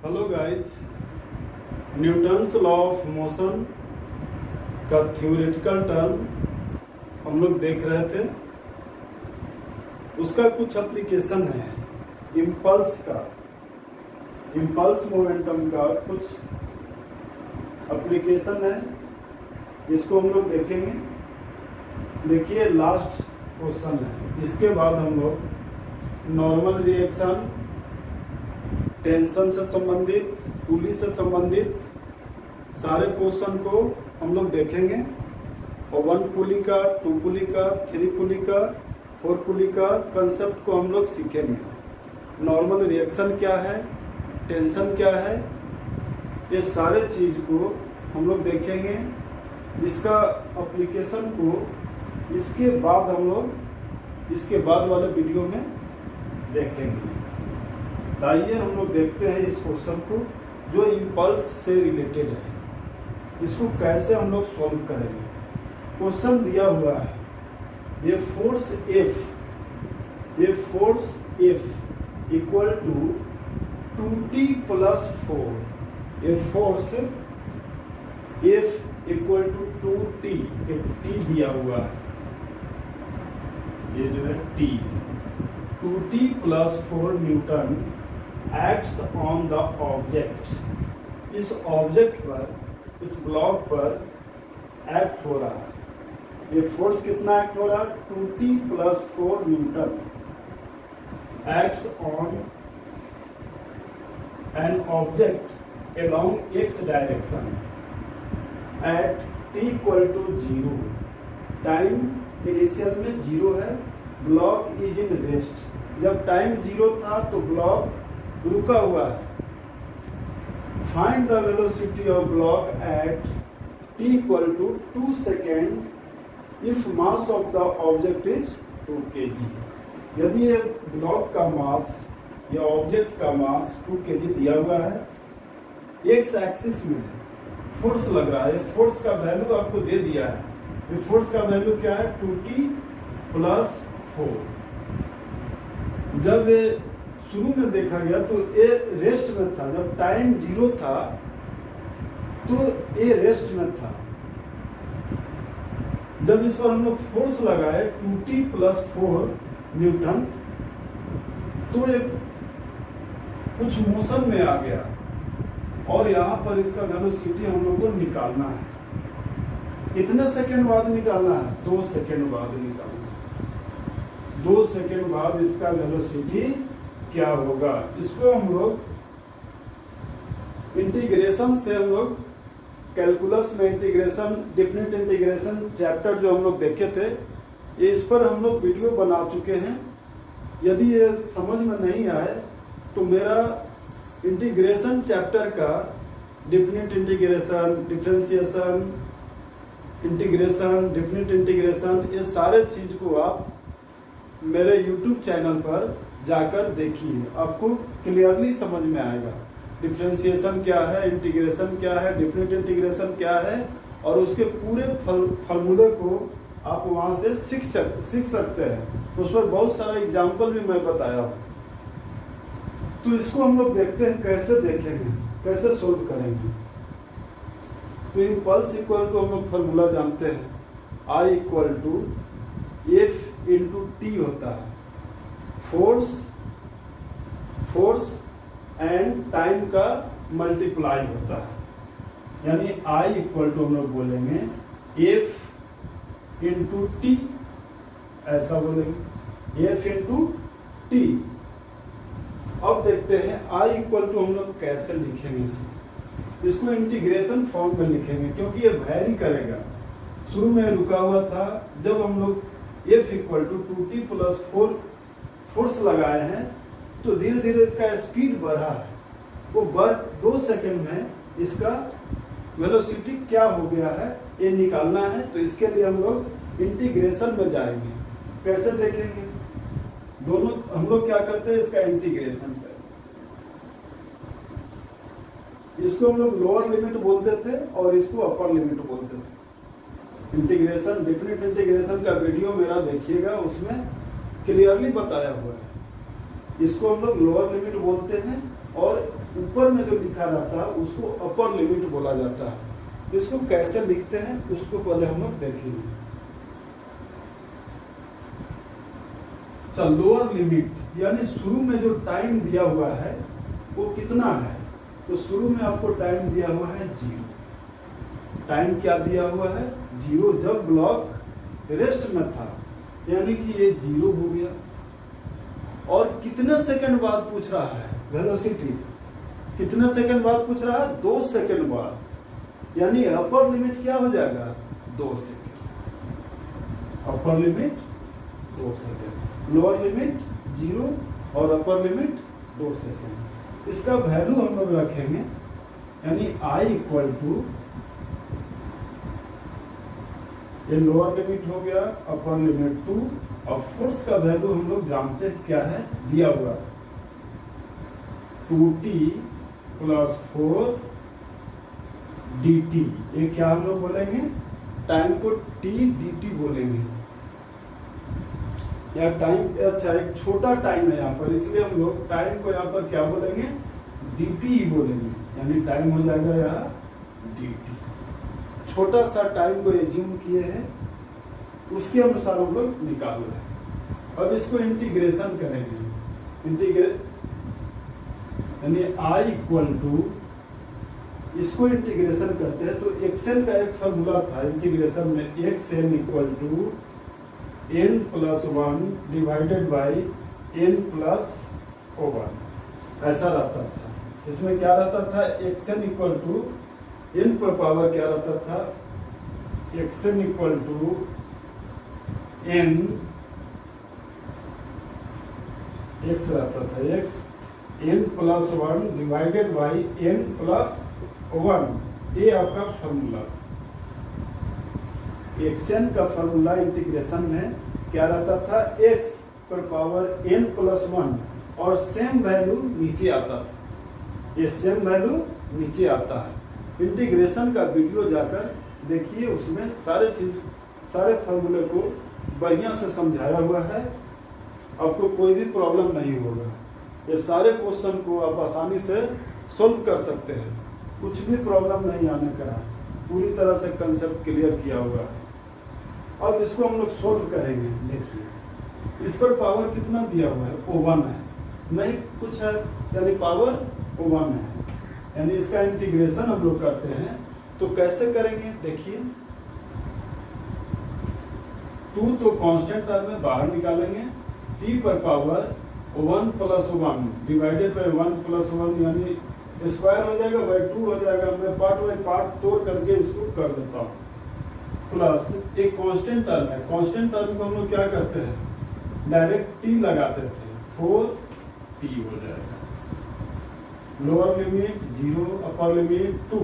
Hello guys, Newton's law of motion का theoretical term हम लोग देख रहे थे। उसका कुछ एप्लीकेशन है इम्पल्स मोमेंटम का कुछ एप्लीकेशन है। इसको हम लोग देखेंगे। देखिए, लास्ट क्वेश्चन है। इसके बाद हम लोग नॉर्मल रिएक्शन, टेंशन से संबंधित, पुली से संबंधित सारे क्वेश्चन को हम लोग देखेंगे। और 1 पुली का, 2 पुली का, 3 पुली का, 4 पुली का कंसेप्ट को हम लोग सीखेंगे। नॉर्मल रिएक्शन क्या है, टेंशन क्या है, ये सारे चीज को हम लोग देखेंगे। इसका एप्लीकेशन को इसके बाद वाले वीडियो में देखेंगे। आइए हम लोग देखते हैं इस क्वेश्चन को जो इम्पल्स से रिलेटेड है। इसको कैसे हम लोग सॉल्व करेंगे। क्वेश्चन दिया हुआ है, ये force F equal to 2t + 4। ये force F equal to 2t, एक t दिया हुआ है, ये जो है t, 2t + 4 newton acts on the object. इस ऑब्जेक्ट पर, इस ब्लॉक पर एक्ट हो रहा है। ये फोर्स कितना एक्ट हो रहा है? 2t + 4 newton acts on an object along x direction at t = 0। Time initial में 0 है, ब्लॉक इज इन रेस्ट। जब टाइम 0 था तो ब्लॉक रुका हुआ है। Find the velocity of block at t = 2 second if mass of the object is 2 kg। यदि ये ब्लॉक का मास या ऑब्जेक्ट का मास 2 kg दिया हुआ है, एक्स एक्सिस में फोर्स लग रहा है, फोर्स का वैल्यू आपको दे दिया है। ये फोर्स का वैल्यू क्या है? 2t + 4। जब ये शुरू में देखा गया तो ये रेस्ट में था। जब टाइम 0 था तो ये रेस्ट में था। जब इस पर हम लोग फोर्स लगाए 2t + 4 न्यूटन, तो ये कुछ मोशन में आ गया और यहाँ पर इसका वेलोसिटी हम लोग को निकालना है। कितने सेकंड बाद निकालना है? 2 सेकंड बाद निकालना है। 2 सेकंड बाद इसका वेलोसिटी क्या होगा? इसको हम लोग इंटीग्रेशन से, हम लोग कैलकुलस में इंटीग्रेशन, डेफिनेट इंटीग्रेशन चैप्टर जो हम लोग देखे थे, ये इस पर हम लोग वीडियो बना चुके हैं। यदि ये समझ में नहीं आए तो मेरा इंटीग्रेशन चैप्टर का definite integration, differentiation integration, definite integration, ये सारे चीज को आप मेरे YouTube चैनल पर जाकर देखिए। आपको क्लियरली समझ में आएगा डिफरेंशिएशन क्या है, इंटीग्रेशन क्या है, डेफिनेट इंटीग्रेशन क्या है, और उसके पूरे फॉर्मूले को आप वहां से सीख सकते हैं। तो उस पर बहुत सारा एग्जाम्पल भी मैं बताया हूँ। तो इसको हम लोग देखते हैं, कैसे देखेंगे, कैसे सोल्व करेंगे। तो इम्पल्स इक्वल टू हम लोग फॉर्मूला जानते हैं, I = F × t होता है। फोर्स एंड टाइम का मल्टीप्लाई होता है। यानी I = हम लोग बोलेंगे F × t, ऐसा बोलेंगे F × t। अब देखते हैं I = हम लोग कैसे लिखेंगे। इसको इंटीग्रेशन फॉर्म में लिखेंगे क्योंकि ये वैरी करेगा। शुरू में रुका हुआ था, जब हम लोग F = 2t + 4 फोर्स लगाए हैं तो धीरे धीरे इसका स्पीड बढ़ा है। वो 2 सेकंड में इसका वेलोसिटी क्या हो गया है ये निकालना है। तो इसके लिए हम लोग इंटीग्रेशन में जाएंगे। कैसे देखेंगे? दोनों हम लोग क्या करते हैं, इसका इंटीग्रेशन करें। इसको हम लोग लोअर लिमिट बोलते थे और इसको अपर लिमिट बोलते थे। इंटीग्रेशन, डेफिनेट इंटीग्रेशन का वीडियो मेरा देखिएगा, उसमें क्लियरली बताया हुआ है। इसको हम लोग लोअर लिमिट बोलते हैं और ऊपर में जो लिखा रहता है उसको अपर लिमिट बोला जाता है। इसको कैसे लिखते हैं उसको पहले हम लोग देखेंगे। लोअर लिमिट यानी शुरू में जो टाइम दिया हुआ है वो कितना है, तो शुरू में आपको टाइम दिया हुआ है 0। टाइम क्या दिया हुआ है 0, जब ब्लॉक रेस्ट में था, यानी कि ये 0 हो गया। और कितने सेकंड बाद पूछ रहा है वेलोसिटी, कितने सेकंड बाद पूछ रहा है 2 सेकंड बाद, यानी अपर लिमिट क्या हो जाएगा 2 second. Upper limit 2 second, lower limit 0 और अपर लिमिट 2 सेकंड। इसका वैल्यू हम लोग रखेंगे, यानी I इक्वल टू, ये लोअर लिमिट हो गया, अपर लिमिट 2, और फोर्स का वैल्यू हम लोग जानते हैं क्या है, दिया हुआ 2t + 4 dt। ये क्या हम लोग बोलेंगे, टाइम को t dt बोलेंगे। या टाइम, अच्छा एक छोटा टाइम है यहाँ पर, इसलिए हम लोग टाइम को यहाँ पर क्या बोलेंगे dt ही बोलेंगे, यानी टाइम हो जाएगा यहाँ dt। छोटा सा टाइम को एज्यूम किए हैं, उसके अनुसार हम लोग निकाल रहे हैं। अब इसको इंटीग्रेशन करेंगे, यानी I इक्वल टू, इसको इंटीग्रेशन करते हैं तो xn का एक फॉर्मूला था इंटीग्रेशन में, xn equal to n + 1 divided by n + 1, ऐसा रहता था। इसमें क्या रहता था, xn इक्वल टू n पर पावर क्या रहता था, xn equal to n, x रहता था x n + 1 divided by n + 1, ये आपका फॉर्मूला। xn का फॉर्मूला इंटीग्रेशन में क्या रहता था, x पर पावर n + 1, और सेम वैल्यू नीचे आता था, ये सेम वैल्यू नीचे आता है। इंटीग्रेशन का वीडियो जाकर देखिए, उसमें सारे फॉर्मूले को बढ़िया से समझाया हुआ है, आपको कोई भी प्रॉब्लम नहीं होगा। ये सारे क्वेश्चन को आप आसानी से सोल्व कर सकते हैं, कुछ भी प्रॉब्लम नहीं आने का है, पूरी तरह से कंसेप्ट क्लियर किया हुआ है। अब इसको हम लोग सोल्व करेंगे। देखिए इस पर पावर कितना दिया हुआ है, O1 है, नहीं कुछ है, यानी पावर O1 है, यानी इसका इंटीग्रेशन हम लोग करते हैं तो कैसे करेंगे, देखिए 2 तो कांस्टेंट टर्म में बाहर निकालेंगे, t पर पावर 1 + 1 डिवाइडेड बाई 1 + 1, यानी स्क्वायर हो जाएगा बाई 2 हो जाएगा। मैं पार्ट बाई पार्ट तोड़ करके इसको कर देता हूँ, प्लस एक कांस्टेंट टर्म है, कांस्टेंट टर्म को हम लोग क्या करते हैं, डायरेक्ट t लगाते थे, 4t हो जाएगा। लोअर लिमिट 0, अपर लिमिट 2,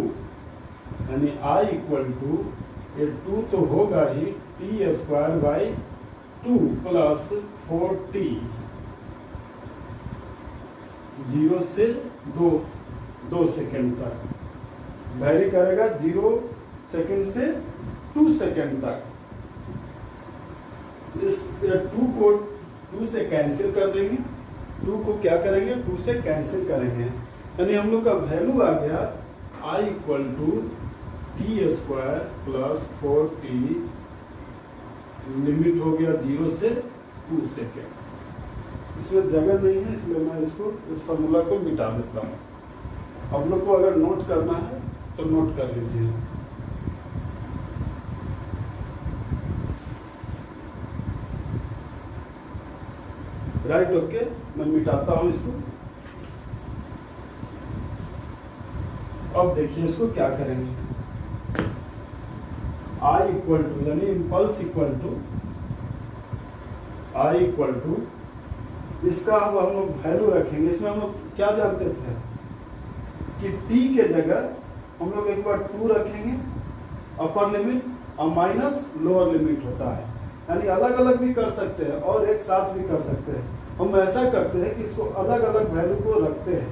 यानी I इक्वल टू, ये 2 तो होगा ही, t² बाई 2 + 4t, 0 से 2 सेकेंड तक वैरी करेगा, 0 सेकेंड से 2 सेकेंड तक। इस 2 को 2 से कैंसिल कर देंगे, 2 को क्या करेंगे 2 से कैंसिल करेंगे, यानी हम लोग का वैल्यू आ गया I equal to t² + 4t, limit हो गया 0 से 2 सेकेंड। इसमें जगह नहीं है, इसलिए मैं इस फॉर्मूला को मिटा देता हूँ। आप लोग को अगर नोट करना है तो नोट कर लीजिए। राइट, ओके, मैं मिटाता हूँ इसको। अब देखिए इसको क्या करेंगे, I इक्वल टू, यानी impulse equal to, I equal to, इसका अब हम लोग वैल्यू रखेंगे। इसमें हम लोग क्या जानते थे कि t के जगह हम लोग एक बार 2 रखेंगे, अपर लिमिट, और माइनस लोअर लिमिट होता है, यानी अलग अलग भी कर सकते हैं और एक साथ भी कर सकते हैं। हम ऐसा करते हैं कि इसको अलग अलग वैल्यू को रखते हैं,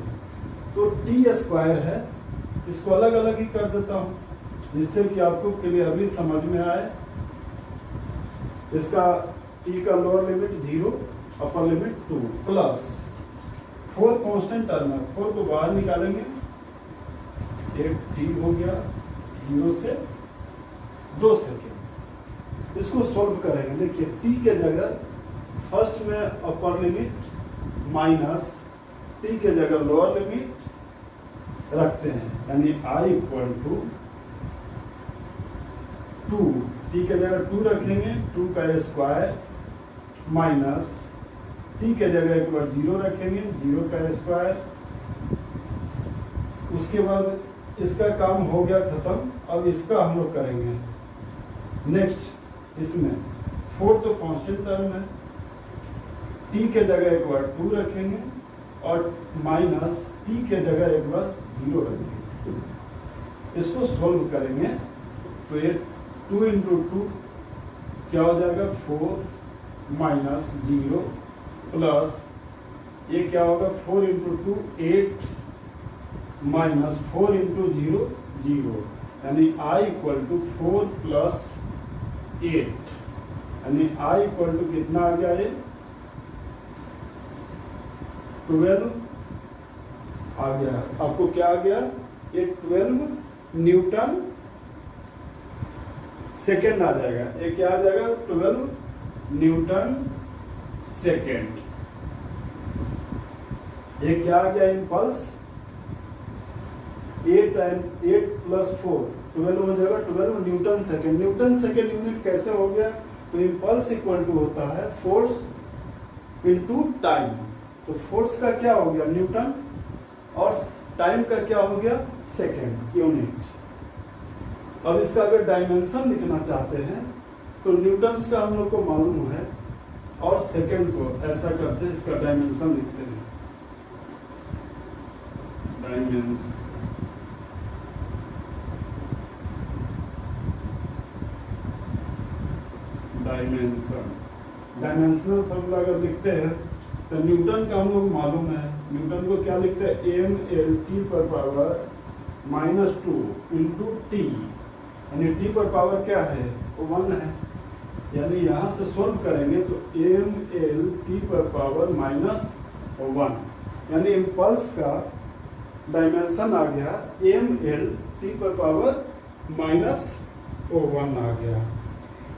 तो t² है, इसको अलग अलग ही कर देता हूँ जिससे कि आपको क्लियरली समझ में आए। इसका t का lower limit 0, upper limit 2 plus 4 constant term है, 4 को बाहर निकालेंगे, 8t हो गया 0 से 2 सेकेंड। इसको सोल्व करेंगे। देखिए t के जगह फर्स्ट में अपर लिमिट माइनस t के जगह लोअर लिमिट रखते हैं, यानी I इक्वल टू 2, t के जगह 2 रखेंगे, 2 का स्क्वायर माइनस t के जगह एक बार 0 रखेंगे, 0 का स्क्वायर। उसके बाद इसका काम हो गया खत्म। अब इसका हम लोग करेंगे नेक्स्ट। इसमें 4 तो कांस्टेंट टर्म है, t के जगह एक बार 2 रखेंगे और माइनस t के जगह एक बार 0 रखेंगे। इसको सोल्व करेंगे तो ये 2 इंटू 2 क्या हो जाएगा 4 माइनस 0 प्लस ये क्या होगा 4 इंटू 2 8 माइनस 4 इंटू 0 0, यानी I इक्वल टू 4 प्लस 8, यानी I इक्वल टू कितना आ गया ये 12 आ गया। आपको क्या आ गया ये 12 न्यूटन सेकेंड आ जाएगा। ये क्या आ जाएगा 12 न्यूटन सेकेंड। ये क्या आ गया इम्पल्स 8 प्लस 4 12 हो जाएगा 12 Newton second. Newton second unit कैसे हो गया, तो इम्पल्स इक्वल टू होता है फोर्स इनटू टाइम। तो फोर्स का क्या हो गया न्यूटन और टाइम का क्या हो गया सेकेंड यूनिट। अब इसका अगर डायमेंशन लिखना चाहते हैं तो न्यूटन्स का हम लोग को मालूम है और सेकेंड को ऐसा करते हैं, इसका डायमेंशन लिखते हैं डायमेंशन। डायमेंशनल फॉर्मूला अगर लिखते हैं तो न्यूटन का हम लोग मालूम है, न्यूटन को क्या लिखते हैं mLT पर पावर -2 इंटू टी, यानी टी पर पावर क्या है वो 1 है, यानी यहाँ से सोल्व करेंगे तो mLT पर पावर -1, यानी इम्पल्स का डायमेंशन आ गया mLT पर पावर -1 आ गया।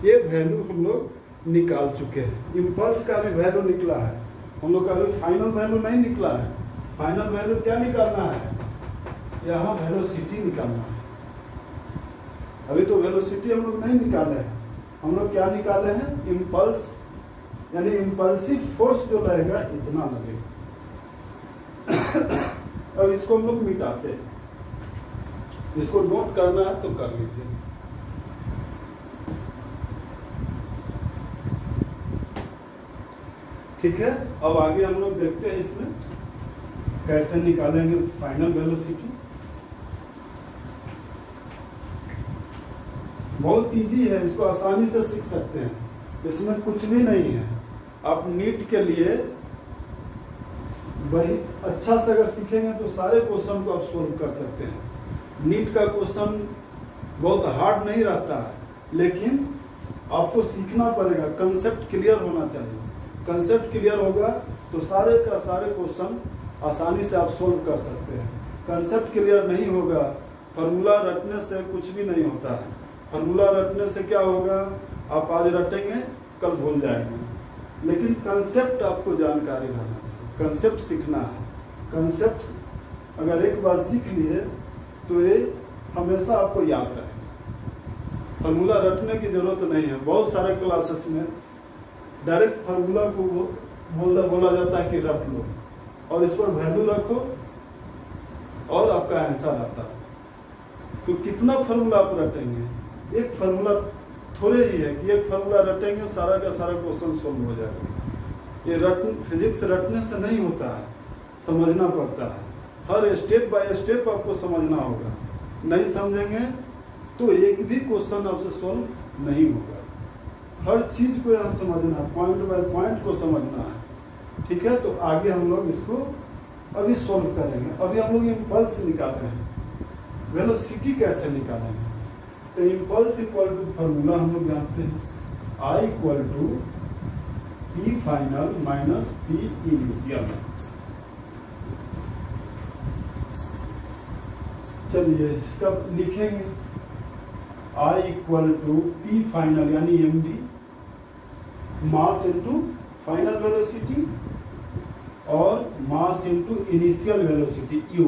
ये वैल्यू हम लोग निकाल चुके हैं। इम्पल्स का भी वैल्यू निकला है, हम लोग का अभी फाइनल वैल्यू नहीं निकला है। फाइनल वैल्यू क्या निकालना है, यहाँ वेलोसिटी निकालना है। अभी तो वेलोसिटी हम लोग नहीं निकाले हैं, हम लोग क्या निकाले हैं इम्पल्स, यानी इम्पल्सिव फोर्स जो लगेगा इतना लगेगा। अब इसको हम लोग मिटाते हैं, इसको नोट करना है तो कर लीजिए। ठीक है, अब आगे हम लोग देखते हैं इसमें कैसे निकालेंगे फाइनल वेलोसिटी। बहुत इजी है, इसको आसानी से सीख सकते हैं, इसमें कुछ भी नहीं है। आप नीट के लिए बड़ी अच्छा से अगर सीखेंगे तो सारे क्वेश्चन को आप सोल्व कर सकते हैं। नीट का क्वेश्चन बहुत हार्ड नहीं रहता है, लेकिन आपको सीखना पड़ेगा, कंसेप्ट क्लियर होना चाहिए। कंसेप्ट क्लियर होगा तो सारे का सारे क्वेश्चन आसानी से आप सोल्व कर सकते हैं। कंसेप्ट क्लियर नहीं होगा, फार्मूला रटने से कुछ भी नहीं होता है। फार्मूला रटने से क्या होगा, आप आज रटेंगे कल भूल जाएंगे, लेकिन कंसेप्ट आपको जानकारी रहना चाहिए, कंसेप्ट सीखना है। कंसेप्ट अगर एक बार सीख लिए तो ये हमेशा आपको याद रहेगा। फार्मूला रटने की जरूरत नहीं है। बहुत सारे क्लासेस में डायरेक्ट फार्मूला को बोला जाता है कि रट लो और इस पर वैल्यू रखो और आपका आंसर आता है। तो कितना फार्मूला आप रटेंगे, एक फार्मूला थोड़े ही है कि एक फार्मूला रटेंगे सारा का सारा क्वेश्चन सोल्व हो जाएगा। ये फिजिक्स रटने से नहीं होता है, समझना पड़ता है। हर स्टेप बाय स्टेप आपको समझना होगा, नहीं समझेंगे तो एक भी क्वेश्चन आपसे सोल्व नहीं होगा। हर चीज को यहाँ समझना, पॉइंट बाय पॉइंट को समझना है। ठीक है, तो आगे हम लोग इसको अभी सोल्व करेंगे। अभी हम लोग इम्पल्स निकाल रहे हैं, वेलोसिटी कैसे निकालेंगे। तो इम्पल्स इक्वल टू फार्मूला हम लोग जानते हैं, I equal to P final minus P initial. चलिए इसका लिखेंगे I equal to P final यानी M D mass into final velocity और mass into initial velocity u.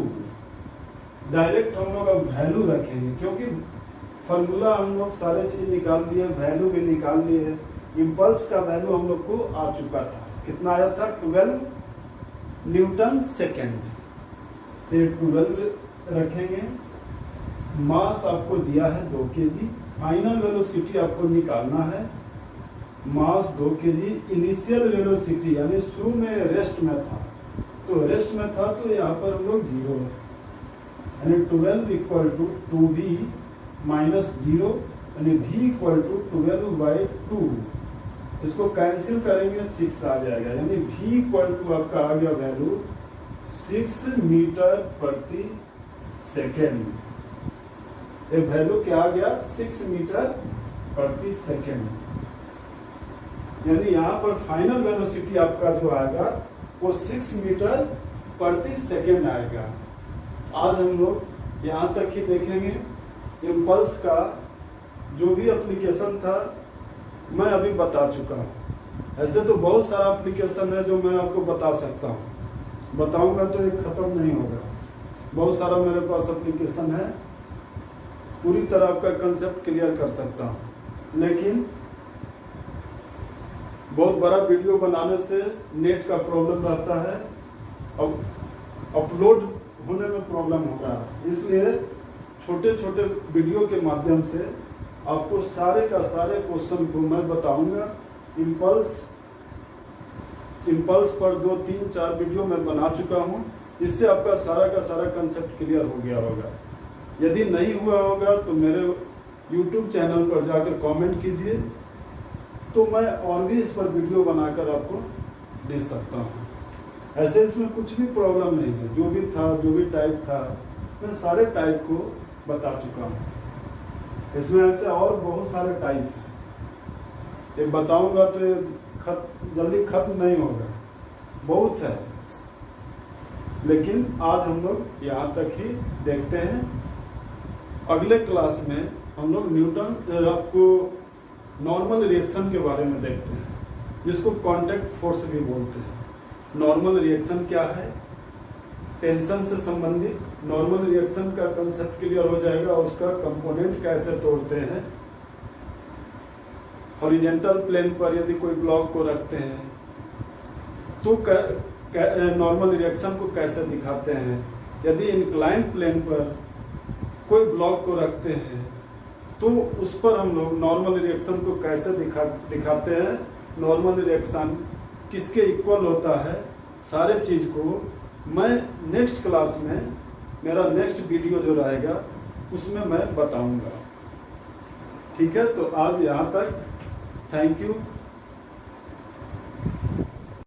Direct हम लोग अब वैल्यू रखेंगे क्योंकि फॉर्मूला हम लोग सारे चीज निकाल लिए, वैल्यू भी निकाल लिए। इम्पल्स का वैल्यू हम लोग को आ चुका था, कितना आया था 12 न्यूटन सेकेंड। फिर 12 रखेंगे। मास आपको दिया है 2 kg। फाइनल वेलोसिटी आपको निकालना है, मास 2 kg। इनिशियल वेलोसिटी यानी शुरू में रेस्ट में था, तो रेस्ट में था तो यहाँ पर हम लोग 0 है, यानी 12 इक्वल टू 2v माइनस 0 यानी v इक्वल टू 12/2। इसको कैंसिल करेंगे 6 आ जाएगा, यानी v इक्वल टू आपका आ गया वैल्यू 6 मीटर प्रति सेकेंड। ये वैल्यू क्या आ गया 6 मीटर प्रति सेकेंड। यानी यहाँ पर फाइनल वेलोसिटी आपका जो आएगा वो 6 मीटर प्रति सेकेंड आएगा। आज हम लोग यहाँ तक ही देखेंगे। इम्पल्स का जो भी एप्लीकेशन था मैं अभी बता चुका हूँ। ऐसे तो बहुत सारा एप्लीकेशन है जो मैं आपको बता सकता हूँ, बताऊंगा तो ये खत्म नहीं होगा। बहुत सारा मेरे पास एप्लीकेशन है, पूरी तरह आपका कंसेप्ट क्लियर कर सकता हूँ, लेकिन बहुत बड़ा वीडियो बनाने से नेट का प्रॉब्लम रहता है, अब अपलोड होने में प्रॉब्लम होगा। इसलिए छोटे छोटे वीडियो के माध्यम से आपको सारे का सारे क्वेश्चन को मैं बताऊंगा। इम्पल्स पर 2, 3, 4 वीडियो मैं बना चुका हूं। इससे आपका सारा का सारा कंसेप्ट क्लियर हो गया होगा। यदि नहीं हुआ होगा तो मेरे YouTube चैनल पर जाकर कमेंट कीजिए, तो मैं और भी इस पर वीडियो बनाकर आपको दे सकता हूं। ऐसे इसमें कुछ भी प्रॉब्लम नहीं है, जो भी था, जो भी टाइप था, मैं सारे टाइप को बता चुका हूं। इसमें ऐसे और बहुत सारे टाइप हैं, ये बताऊंगा तो ये जल्दी खत्म नहीं होगा, बहुत है। लेकिन आज हम लोग यहाँ तक ही देखते हैं। अगले क्लास में हम लोग न्यूटन आपको नॉर्मल रिएक्शन के बारे में देखते हैं, जिसको कांटेक्ट फोर्स भी बोलते हैं। नॉर्मल रिएक्शन क्या है, टेंशन से संबंधित नॉर्मल रिएक्शन का कंसेप्ट क्लियर हो जाएगा, और उसका कंपोनेंट कैसे तोड़ते हैं। हॉरिजॉन्टल प्लेन पर यदि कोई ब्लॉक को रखते हैं तो नॉर्मल रिएक्शन को कैसे दिखाते हैं। यदि इंक्लाइंड प्लेन पर कोई ब्लॉक को रखते हैं तो उस पर हम लोग नॉर्मल रिएक्शन को कैसे दिखाते हैं, नॉर्मल रिएक्शन किसके इक्वल होता है, सारे चीज को मैं नेक्स्ट क्लास में, मेरा नेक्स्ट वीडियो जो रहेगा उसमें मैं बताऊंगा। ठीक है, तो आज यहाँ तक। Thank you.